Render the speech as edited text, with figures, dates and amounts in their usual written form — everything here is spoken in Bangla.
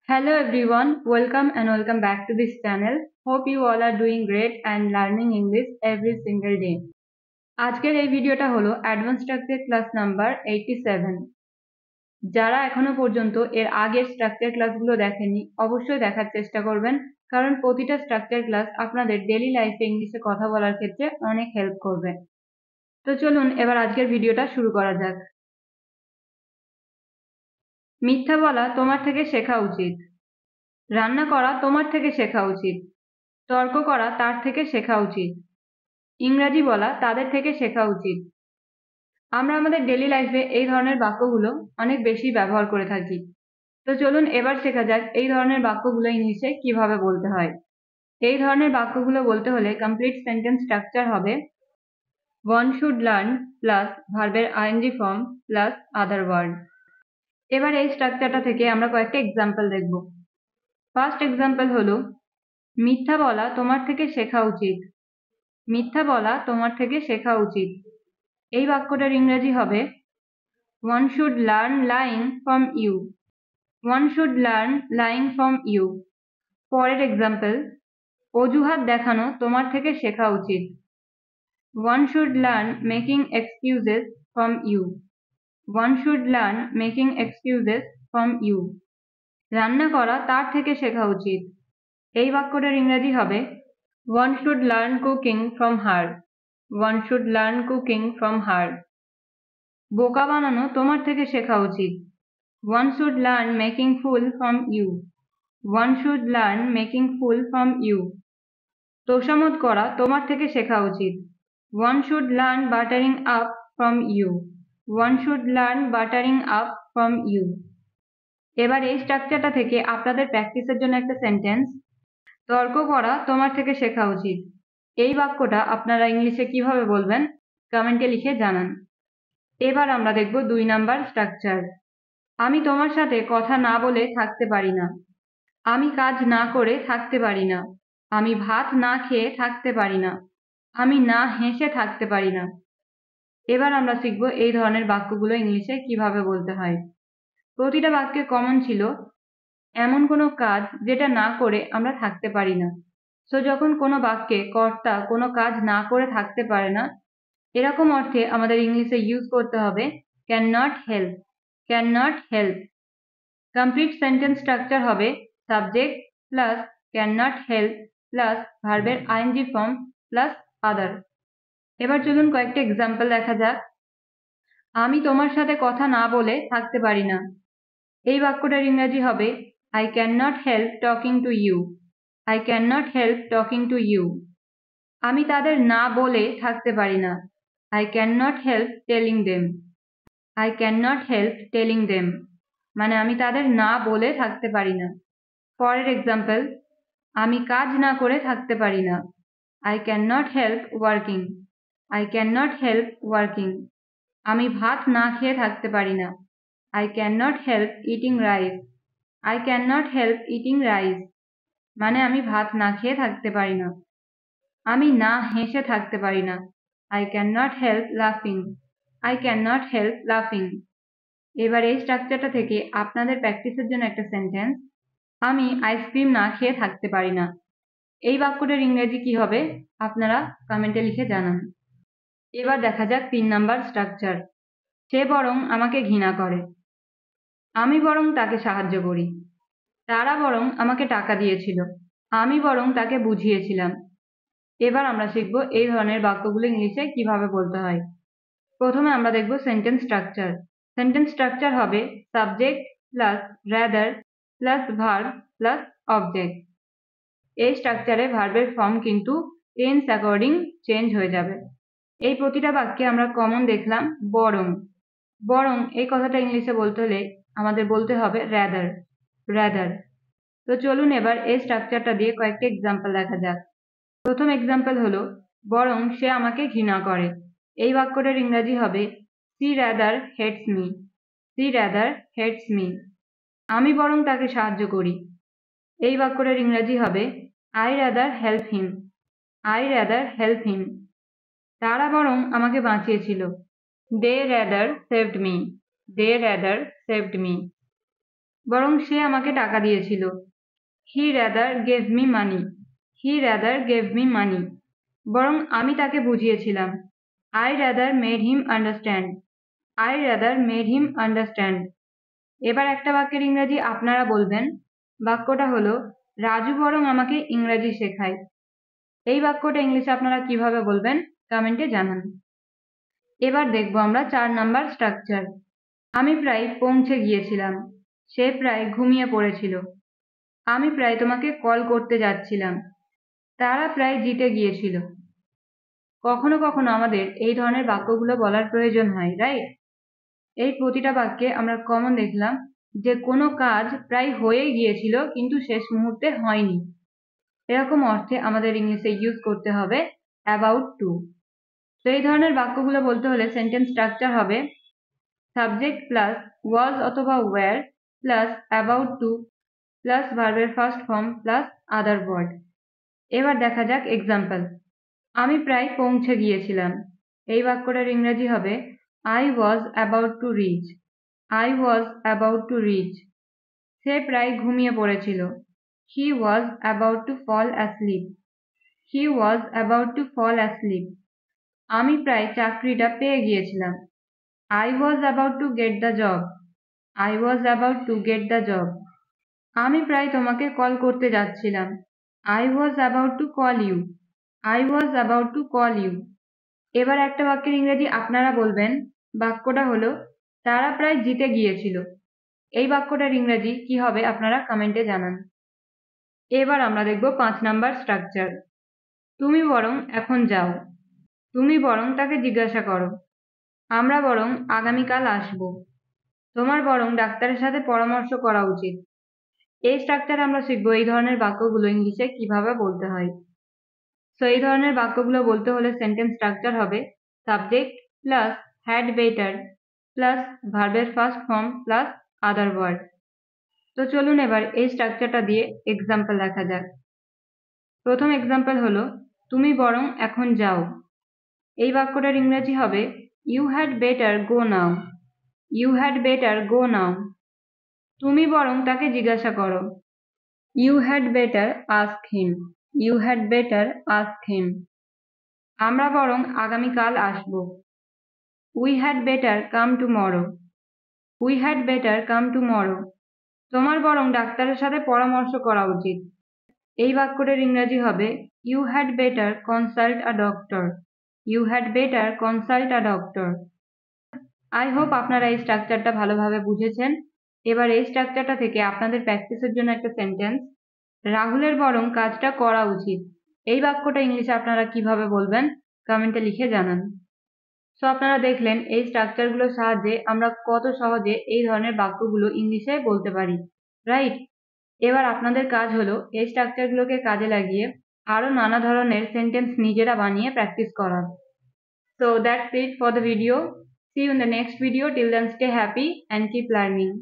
Hello everyone, welcome back to this channel. Hope you all are doing great and learning English every single day. আজকের এই ভিডিওটা হলো অ্যাডভান্স স্ট্রাকচার ক্লাস নাম্বার 87। যারা এখনো পর্যন্ত এর আগের স্ট্রাকচার ক্লাসগুলো দেখেননি অবশ্যই দেখার চেষ্টা করবেন, কারণ প্রতিটা স্ট্রাকচার ক্লাস আপনাদের ডেইলি লাইফে ইংলিশে কথা বলার ক্ষেত্রে অনেক হেল্প করবে। তো চলুন এবার আজকের ভিডিওটা শুরু করা যাক। মিথ্যা বলা তোমার থেকে শেখা উচিত। রান্না করা তোমার থেকে শেখা উচিত। তর্ক করা তার থেকে শেখা উচিত। ইংরাজি বলা তাদের থেকে শেখা উচিত। আমরা আমাদের ডেইলি লাইফে এই ধরনের বাক্যগুলো অনেক বেশি ব্যবহার করে থাকি। তো চলুন এবার শেখা যাক এই ধরনের বাক্যগুলো ইংলিশে কিভাবে বলতে হয়। এই ধরনের বাক্যগুলো বলতে হলে কমপ্লিট সেন্টেন্স স্ট্রাকচার হবে one should learn প্লাস ভার্বের ING form plus other word. এবার এই স্ট্রাকচারটা থেকে আমরা কয়েকটা এক্সাম্পল দেখব। ফার্স্ট এক্সাম্পল হলো মিথ্যা বলা তোমার থেকে শেখা উচিত। মিথ্যা বলা তোমার থেকে শেখা উচিত। এই বাক্যটার ইংরেজি হবে one should learn lying from you. one should learn lying from you. পরের এক্সাম্পল অজুহাত দেখানো তোমার থেকে শেখা উচিত। one should learn making excuses from you. one should learn making excuses from you. রান্না করা তার থেকে শেখা উচিত। এই বাক্যটার ইংরেজি হবে one should learn cooking from her. one should learn cooking from her. বোকা বানানো তোমার থেকে শেখা উচিত। one should learn making fool from you. one should learn making fool from you. তোষামোদ করা তোমার থেকে শেখা উচিত। one should learn buttering up from you. one should learn buttering up from you. এবার এই স্ট্রাকচারটা থেকে আপনাদের প্র্যাকটিসের জন্য একটা সেন্টেন্স, তর্ক করা তোমার থেকে শেখা উচিত। এই বাক্যটা আপনারা ইংলিশে কিভাবে বলবেন কমেন্টে লিখে জানান। এবার আমরা দেখব 2 নাম্বার স্ট্রাকচার। আমি তোমার সাথে কথা না বলে থাকতে পারি না। আমি কাজ না করে থাকতে পারি না। আমি ভাত না খেয়ে থাকতে পারি না। আমি না হেসে থাকতে পারি না। এবার আমরা শিখব এই ধরনের বাক্যগুলো ইংলিশে কিভাবে বলতে হয়। প্রতিটা বাক্যে কমন ছিল এমন কোনো কাজ যেটা না করে আমরা থাকতে পারি না। সো যখন কোনো বাক্যে কর্তা কোনো কাজ না করে থাকতে পারে না, এরকম অর্থে আমাদের ইংলিশে ইউজ করতে হবে can not help. Can not help. Complete sentence structure হবে subject plus can not help plus ভার্বের আইএনজি ফর্ম প্লাস আদার। এবার চলুন কয়েকটা এক্সাম্পল দেখা যাক। আমি তোমার সাথে কথা না বলে থাকতে পারি না। এই বাক্যটার ইংরেজি হবে I cannot help talking to you. I cannot help talking to you. আমি তাদের না বলে থাকতে পারি না। I cannot help telling them. I cannot help telling them. মানে আমি তাদের না বলে থাকতে পারি না। পরের এক্সাম্পল আমি কাজ না করে থাকতে পারি না। I cannot help working. I cannot help working. আমি ভাত না খেয়ে থাকতে পারি না। I cannot help eating rice. I cannot help eating rice. মানে আমি ভাত না খেয়ে থাকতে পারি না। আমি না হেসে থাকতে পারি না। I cannot help laughing. I cannot help laughing. এবার এই স্ট্রাকচারটা থেকে আপনাদের প্র্যাকটিসের জন্য একটা সেন্টেন্স, আমি আইসক্রিম না খেয়ে থাকতে পারি না। এই বাক্যটার ইংরেজি কি হবে আপনারা কমেন্টে লিখে জানান। এবার দেখা যাক 3 নাম্বার স্ট্রাকচার। সে বরং আমাকে ঘৃণা করে। আমি বরং তাকে সাহায্য করি। তারা বরং আমাকে টাকা দিয়েছিল। আমি বরং তাকে বুঝিয়েছিলাম। এবার আমরা শিখব এই ধরনের বাক্যগুলো ইংলিশে কিভাবে বলতে হয়। প্রথমে আমরা দেখব সেন্টেন্স স্ট্রাকচার। সেন্টেন্স স্ট্রাকচার হবে subject plus rather plus verb plus object. এই স্ট্রাকচারে ভার্বের ফর্ম কিন্তু টেন্স অ্যাকর্ডিং চেঞ্জ হয়ে যাবে। এই প্রতিটা বাক্যে আমরা কমন দেখলাম বরং। বরং এই কথাটা ইংলিশে বলতে হলে আমাদের বলতে হবে রাদার। রাদার। তো চলুন এবার এই স্ট্রাকচারটা দিয়ে কয়েকটা এক্সাম্পল দেখা যাক। প্রথম এক্সাম্পল হলো বরং সে আমাকে ঘৃণা করে। এই বাক্যটার ইংরেজি হবে she rather hates me. she rather hates me. আমি বরং তাকে সাহায্য করি। এই বাক্যটার ইংরেজি হবে I rather help him. I rather help him. তারা বরং আমাকে বাঁচিয়েছিল। they rather saved me. they rather saved me. বরং সে আমাকে টাকা দিয়েছিল। He rather gave me money. He rather gave me money. বরং আমি তাকে বুঝিয়েছিলাম। I rather made him understand. I rather made him understand. এবার একটা বাক্যের ইংরেজি আপনারা বলবেন। বাক্যটা হলো, রাজু বরং আমাকে ইংরেজি শেখায়। এই বাক্যটা ইংলিশে আপনারা কিভাবে বলবেন কমেন্টে জানান। এবার দেখব আমরা 4 নাম্বার স্ট্রাকচার। আমি প্রায় পৌঁছে গিয়েছিলাম। সে প্রায় ঘুমিয়ে পড়েছিল। আমি প্রায় তোমাকে কল করতে যাচ্ছিলাম। তারা প্রায় জিতে গিয়েছিল। কখনো কখনো আমাদের এই ধরনের বাক্যগুলো বলার প্রয়োজন হয়, রাইট? এই প্রতিটা বাক্যে আমরা কমন দেখলাম যে কোনো কাজ প্রায় হয়ে গিয়েছিল কিন্তু শেষ মুহূর্তে হয়নি। এরকম অর্থে আমাদের ইংলিশে ইউজ করতে হবে অ্যাবাউট টু। তো এই ধরনের বাক্যগুলো বলতে হলে সেন্টেন্স স্ট্রাকচার হবে সাবজেক্ট প্লাস ওয়াজ অথবা were plus about to plus ভার্বের first form plus other word. এবার দেখা যাক এক্সাম্পল। আমি প্রায় পৌঁছে গিয়েছিলাম। এই বাক্যটার ইংরেজি হবে I was about to reach. I was about to reach. সে প্রায় ঘুমিয়ে পড়েছিল। He was about to fall asleep. He was about to fall asleep. আমি প্রায় চাকরিটা পেয়ে গিয়েছিলাম। I was about to get the job. I was about to get the job. আমি প্রায় তোমাকে কল করতে যাচ্ছিলাম। I was about to call you. I was about to call you. এবার একটা বাক্যের ইংরেজি আপনারা বলবেন। বাক্যটা হলো তারা প্রায় জিতে গিয়েছিল। এই বাক্যটার ইংরেজি কি হবে আপনারা কমেন্টে জানান। এবার আমরা দেখব 5 নাম্বার স্ট্রাকচার। তুমি বরং এখন যাও। তুমি বরং তাকে জিজ্ঞাসা করো। আমরা বরং আগামীকাল আসব। তোমার বরং ডাক্তারের সাথে পরামর্শ করা উচিত। এই স্ট্রাকচারে আমরা শিখব এই ধরনের বাক্যগুলো ইংলিশে কিভাবে বলতে হয়। তো এই ধরনের বাক্যগুলো বলতে হলে সেন্টেন্স স্ট্রাকচার হবে subject plus had better plus ভার্বের first form plus other word. তো চলুন এবার এই স্ট্রাকচারটা দিয়ে এক্সাম্পল দেখা যাক। প্রথম এক্সাম্পল হলো তুমি বরং এখন যাও। এই বাক্যটার ইংরেজি হবে you had better go now. You had better go now. তুমি বরং তাকে জিজ্ঞাসা করো। You had better ask him. You had better ask him. আমরা বরং আগামীকাল আসব। We had better come tomorrow. We had better come tomorrow. তোমার বরং ডাক্তারের সাথে পরামর্শ করা উচিত। এই বাক্যটার ইংরেজি হবে you had better consult a doctor. You had better consult a doctor. I hope আপনারা এই স্ট্রাকচারটা ভালোভাবে বুঝেছেন। এবার এই স্ট্রাকচারটা থেকে আপনাদের প্র্যাকটিসের জন্য একটা সেন্টেন্স। রাহুলের বরং কাজটা করা উচিত। এই বাক্যটা ইংলিশে আপনারা কিভাবে বলবেন কমেন্টে লিখে জানান। সো আপনারা দেখলেন এই স্ট্রাকচারগুলোর সাহায্যে আমরা কত সহজে এই ধরনের বাক্যগুলো ইংলিশে বলতে পারি, রাইট? এবার আপনাদের কাজ হলো এই স্ট্রাকচারগুলোকে কাজে লাগিয়ে আরো নানা ধরনের সেন্টেন্স নিজেরা বানিয়ে প্র্যাকটিস করা। So that's it for the video. See you in the next video. Till then, stay happy and keep learning.